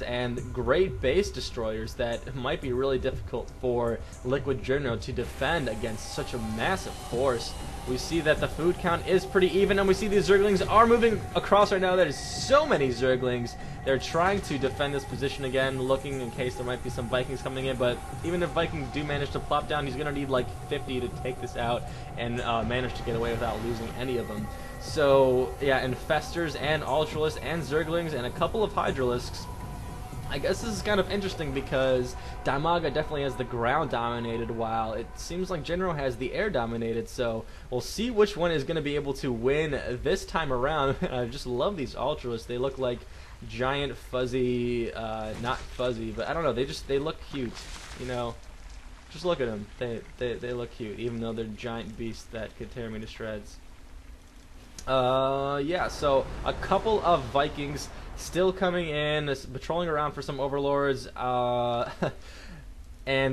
and great base destroyers that might be really difficult for Liquid Jinro to defend against such a massive force. We see that the food count is pretty even, and we see these Zerglings are moving across right now. There's so many Zerglings. They're trying to defend this position again, looking in case there might be some Vikings coming in, but even if Vikings do manage to plop down, he's going to need like 50 to take this out and manage to get away without losing any of them. So, yeah, Infestors and Ultralisks and Zerglings and a couple of Hydralisks. I guess this is kind of interesting because Dimaga definitely has the ground dominated, while it seems like Jinro has the air dominated, so we'll see which one is going to be able to win this time around. I just love these Ultralisks. They look like giant fuzzy, not fuzzy, but I don't know, they look cute, you know. Just look at them. They look cute, even though they're giant beasts that could tear me to shreds. Yeah, so a couple of Vikings still coming in, patrolling around for some overlords, and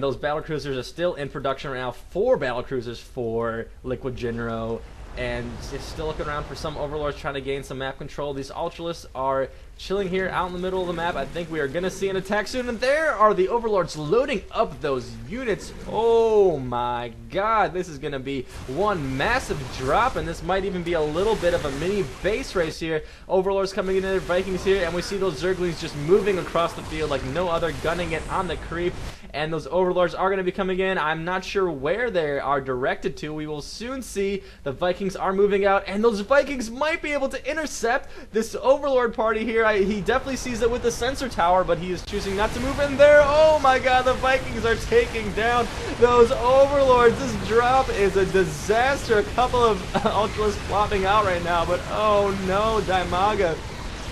those battlecruisers are still in production right now. 4 battlecruisers for Liquid Jinro, and they're still looking around for some overlords trying to gain some map control. These Ultralisks are chilling here out in the middle of the map. I think we are going to see an attack soon, and there are the overlords loading up those units. Oh my god, this is going to be one massive drop, and this might even be a little bit of a mini base race here. Overlords coming into their Vikings here, and we see those Zerglings just moving across the field like no other, gunning it on the creep, and those overlords are going to be coming in. I'm not sure where they are directed to. We will soon see. The Vikings are moving out, and those Vikings might be able to intercept this overlord party here. He definitely sees it with the sensor tower, but he is choosing not to move in there. Oh my god, the Vikings are taking down those overlords. This drop is a disaster. A couple of Ultralisks flopping out right now, but oh no, Dimaga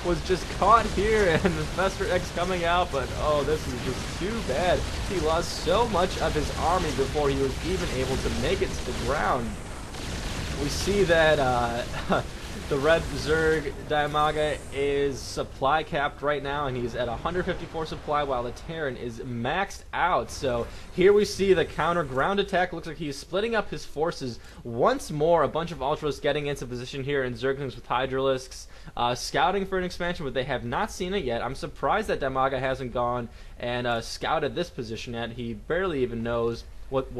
was just caught here, and the Fester X coming out, but oh, this is just too bad. He lost so much of his army before he was even able to make it to the ground. We see that the red Zerg Dimaga is supply capped right now, and he's at 154 supply, while the Terran is maxed out. So here we see the counter ground attack. Looks like he's splitting up his forces once more. A bunch of Ultralisks getting into position here, and Zerglings with Hydralisks scouting for an expansion, but they have not seen it yet. I'm surprised that Dimaga hasn't gone and scouted this position yet. He barely even knows what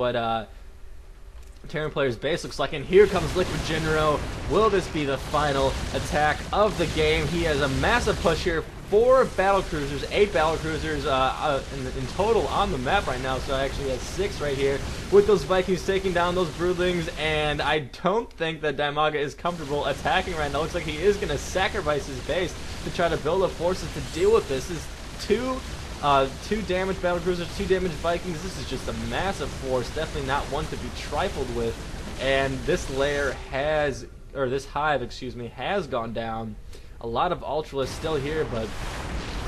Terran player's base looks like, and here comes Liquid Jinro. Will this be the final attack of the game? He has a massive push here. 4 battlecruisers, 8 battlecruisers in total on the map right now, so actually has 6 right here with those Vikings taking down those Broodlings, and I don't think that Dimaga is comfortable attacking right now. Looks like he is going to sacrifice his base to try to build up forces to deal with this. This is 2 damaged battlecruisers, 2 damaged Vikings. This is just a massive force, definitely not one to be trifled with. And this layer has, or this hive, excuse me, has gone down. A lot of Ultralisks still here, but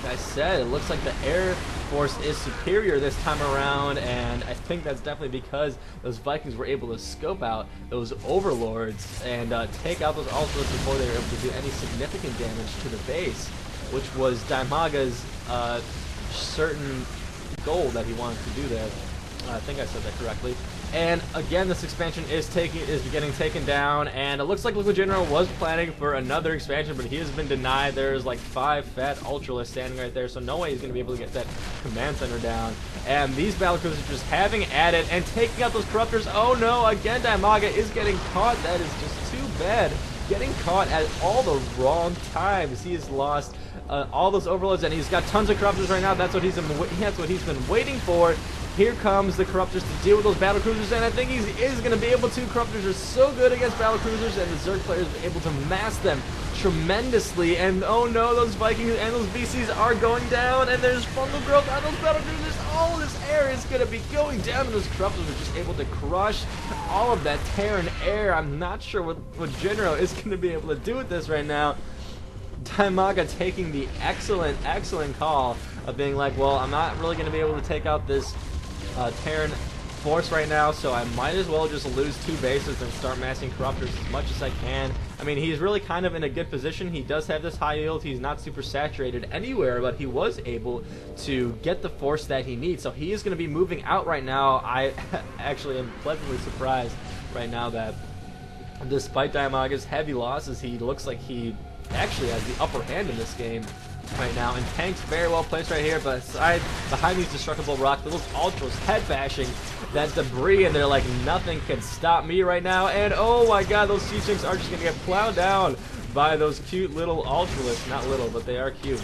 like I said, it looks like the air force is superior this time around, and I think that's definitely because those Vikings were able to scope out those overlords and take out those Ultralisks before they were able to do any significant damage to the base, which was Dimaga's certain goal that he wanted to do there. I think I said that correctly. And again, this expansion is getting taken down, and it looks like Liquid Jinro was planning for another expansion, but he has been denied. There's like 5 fat Ultralisks standing right there, so no way he's going to be able to get that command center down. And these battlecruisers are just having at it and taking out those corruptors. Oh no, again Dimaga is getting caught. That is just too bad. Getting caught at all the wrong times. He has lost all those overloads, and he's got tons of corruptors right now. That's what he's been waiting for. Here comes the corruptors to deal with those battlecruisers, and I think he is going to be able to. Corruptors are so good against battlecruisers, and the Zerg players are able to mass them tremendously. And oh no, those Vikings and those VCs are going down, and there's fungal growth on those battlecruisers. All this air is going to be going down, and those corruptors are just able to crush all of that Terran air. I'm not sure what Jinro is going to be able to do with this right now. Dimaga taking the excellent call of being like, well, I'm not really going to be able to take out this Terran force right now, so I might as well just lose 2 bases and start massing corruptors as much as I can. I mean, he's really kind of in a good position. He does have this high yield. He's not super saturated anywhere, but he was able to get the force that he needs, so he is going to be moving out right now. I actually am pleasantly surprised right now that despite Dimaga's heavy losses, he looks like he actually has the upper hand in this game. right now, and Tank's very well placed right here, but behind these destructible rocks, those Ultras head bashing that debris, and they're like, nothing can stop me right now, and oh my god, those Siege Tanks are just gonna get plowed down by those cute little Ultralists. Not little, but they are cute.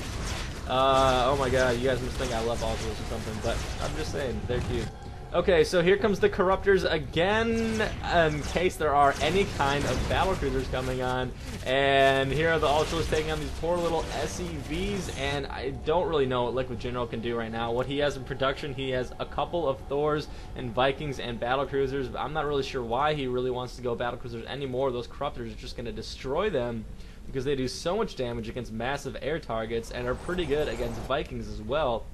Oh my god, you guys must think I love Ultras or something, but I'm just saying, they're cute. Okay, so here comes the Corruptors again, in case there are any kind of battle cruisers coming on. And here are the Ultras taking on these poor little SCVs, and I don't really know what Liquid Jinro can do right now. What he has in production, he has a couple of Thors and Vikings and battle cruisers, but I'm not really sure why he really wants to go battle cruisers anymore. Those Corruptors are just going to destroy them, because they do so much damage against massive air targets and are pretty good against Vikings as well.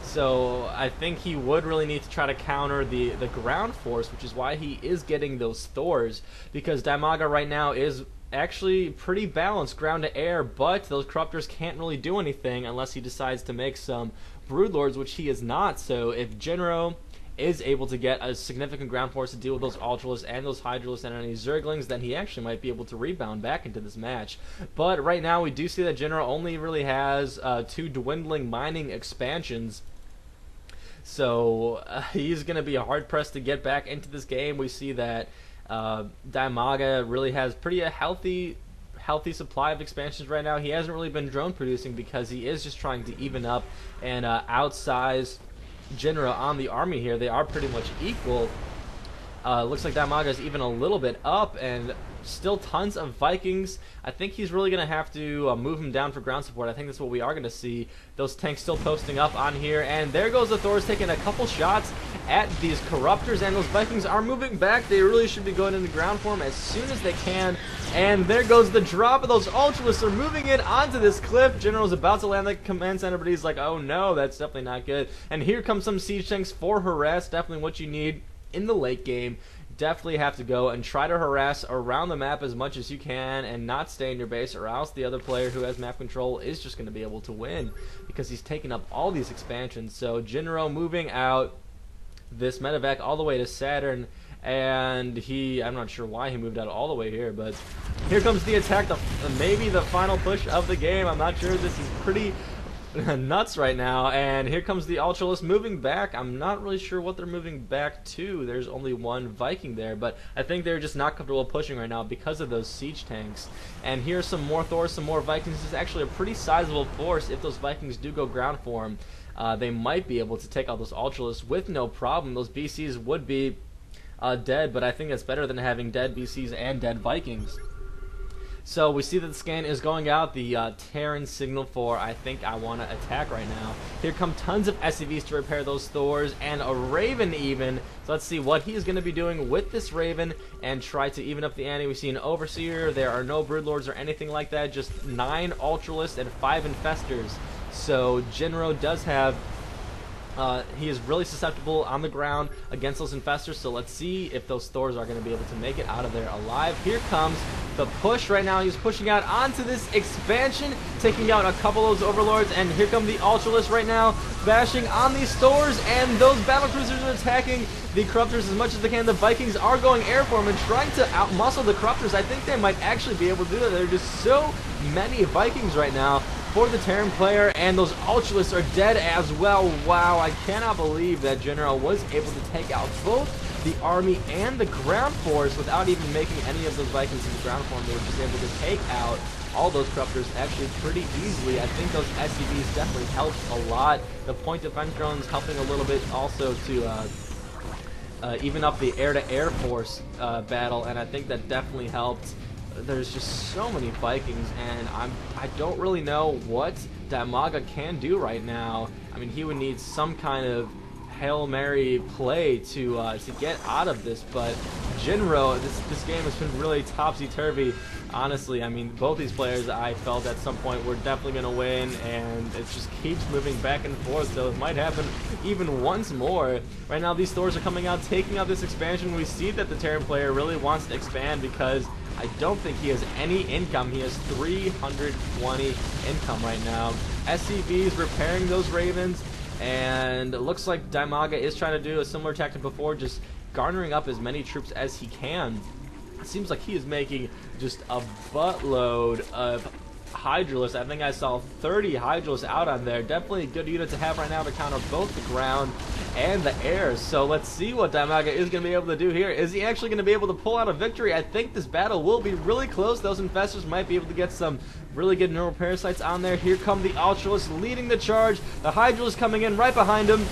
So I think he would really need to try to counter the ground force, which is why he is getting those Thors, because Dimaga right now is actually pretty balanced ground to air, but those Corruptors can't really do anything unless he decides to make some Broodlords, which he is not. So if Jinro is able to get a significant ground force to deal with those Ultralists and those Hydralisks and any Zerglings, then he actually might be able to rebound back into this match. But right now we do see that Jinro only really has 2 dwindling mining expansions. So he's going to be hard-pressed to get back into this game. We see that Dimaga really has pretty healthy supply of expansions right now. He hasn't really been drone producing because he is just trying to even up and outsize Jinro on the army here. They are pretty much equal. Looks like Dimaga is even a little bit up, and still tons of Vikings. I think he's really going to have to move him down for ground support. I think that's what we are going to see. Those tanks still posting up on here, and there goes the Thors taking a couple shots at these Corruptors, and those Vikings are moving back. They really should be going into ground form as soon as they can, and there goes the drop of those Ultralists. Are moving in onto this cliff. Jinro's about to land the command center, but he's like, oh no, that's definitely not good. And here comes some siege tanks for harass, definitely what you need in the late game. Definitely have to go and try to harass around the map as much as you can and not stay in your base, or else the other player who has map control is just going to be able to win because he's taking up all these expansions. So Jinro moving out this medevac all the way to Saturn, and I'm not sure why he moved out all the way here, but here comes the attack, maybe the final push of the game. I'm not sure. This is pretty nuts right now, and here comes the Ultralists moving back. I'm not really sure what they're moving back to. There's only one Viking there, but I think they're just not comfortable pushing right now because of those siege tanks. And here's some more Thors, some more Vikings. This is actually a pretty sizable force. If those Vikings do go ground form, they might be able to take out those Ultralists with no problem. Those BCs would be dead, but I think that's better than having dead BCs and dead Vikings. So we see that the scan is going out, the Terran signal for I think I want to attack right now. Here come tons of SCVs to repair those Thors, and a Raven even. So let's see what he is going to be doing with this Raven and try to even up the ante. We see an Overseer, there are no Broodlords or anything like that, just 9 Ultralists and 5 Infestors. So Jinro does have he is really susceptible on the ground against those Infestors, so let's see if those Thors are going to be able to make it out of there alive. Here comes the push right now. He's pushing out onto this expansion, taking out a couple of those Overlords, and here come the Ultralists right now, bashing on these Thors, and those battle cruisers are attacking the Corruptors as much as they can. The Vikings are going air for them and trying to outmuscle the Corruptors. I think they might actually be able to do that. There are just so many Vikings right now for the Terran player, and those Ultralists are dead as well. Wow, I cannot believe that Jinro was able to take out both the army and the ground force without even making any of those Vikings in the ground form. They were just able to take out all those Corruptors actually pretty easily. I think those SCVs definitely helped a lot. The point defense drones helping a little bit also to even up the air-to-air force battle, and I think that definitely helped. There's just so many Vikings, and I don't really know what Dimaga can do right now. I mean, he would need some kind of Hail Mary play to get out of this, but Jinro, this game has been really topsy-turvy, honestly. I mean, both these players I felt at some point were definitely going to win, and it just keeps moving back and forth, so it might happen even once more. Right now, these Thors are coming out, taking out this expansion. We see that the Terran player really wants to expand because I don't think he has any income. He has 320 income right now. SCVs repairing those Ravens, and it looks like Dimaga is trying to do a similar tactic before, just garnering up as many troops as he can. It seems like he is making just a buttload of Hydralisk. I think I saw 30 Hydralisks out on there. Definitely a good unit to have right now to counter both the ground and the air. So let's see what Dimaga is going to be able to do here. Is he actually going to be able to pull out a victory? I think this battle will be really close. Those infestors might be able to get some really good neural parasites on there. Here come the Ultralisks leading the charge. The Hydralisk coming in right behind him.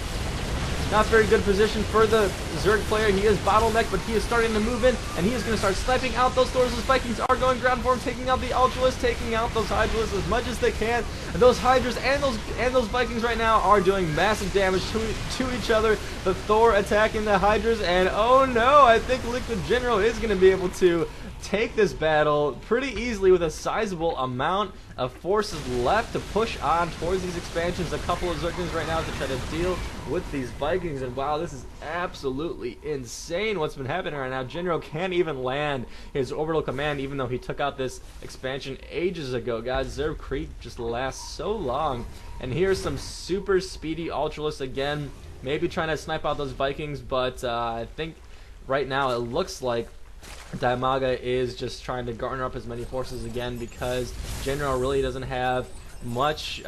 Not very good position for the Zerg player. He is bottlenecked, but he is starting to move in, and he is going to start sniping out those Thors. Those Vikings are going ground for him, taking out the Ultralisks, taking out those Hydralisks as much as they can. And those Hydras and those Vikings right now are doing massive damage to each other. The Thor attacking the Hydras, and oh no, I think Liquid Jinro is going to be able to take this battle pretty easily with a sizable amount of forces left to push on towards these expansions. A couple of Zerglings right now to try to deal with these Vikings, and wow, this is absolutely insane what's been happening right now. Jinro can't even land his orbital command even though he took out this expansion ages ago. Guys, Zerg creep just lasts so long, and here's some super speedy Ultralisks again, maybe trying to snipe out those Vikings, but I think right now it looks like Dimaga is just trying to garner up as many forces again because Jinro really doesn't have much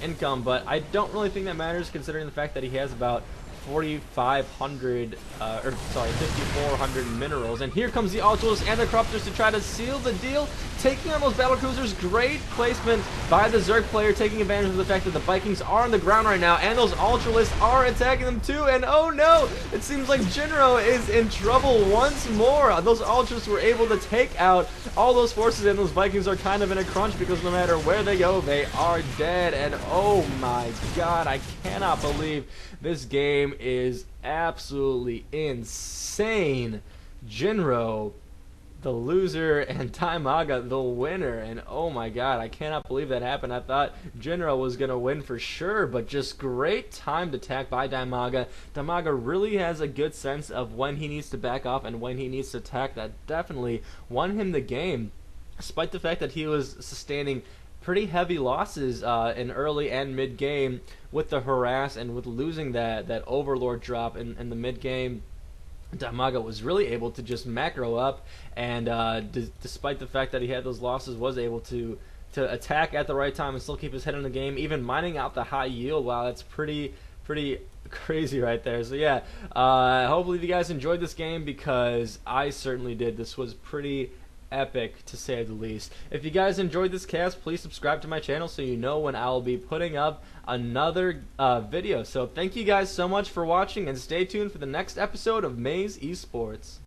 income, but I don't really think that matters considering the fact that he has about 5,400 minerals. And here comes the Ultralisks and the Corruptors to try to seal the deal, taking on those battlecruisers. Great placement by the Zerg player, taking advantage of the fact that the Vikings are on the ground right now, and those Ultralisks are attacking them too. And oh no, it seems like Jinro is in trouble once more. Those Ultralisks were able to take out all those forces, and those Vikings are kind of in a crunch because no matter where they go, they are dead. And oh my god, I cannot believe this game is absolutely insane. Jinro, the loser, and Dimaga, the winner. And oh my god, I cannot believe that happened. I thought Jinro was going to win for sure, but just great timed attack by Dimaga. Dimaga really has a good sense of when he needs to back off and when he needs to attack. That definitely won him the game, despite the fact that he was sustaining pretty heavy losses in early and mid game with the harass and with losing that overlord drop in the mid game. Dimaga was really able to just macro up, and despite the fact that he had those losses, was able to attack at the right time and still keep his head in the game, even mining out the high yield. Wow, that's pretty crazy right there. So yeah, hopefully you guys enjoyed this game because I certainly did. This was pretty epic to say the least. If you guys enjoyed this cast, please subscribe to my channel so you know when I will be putting up another video. So thank you guys so much for watching, and stay tuned for the next episode of Maze Esports.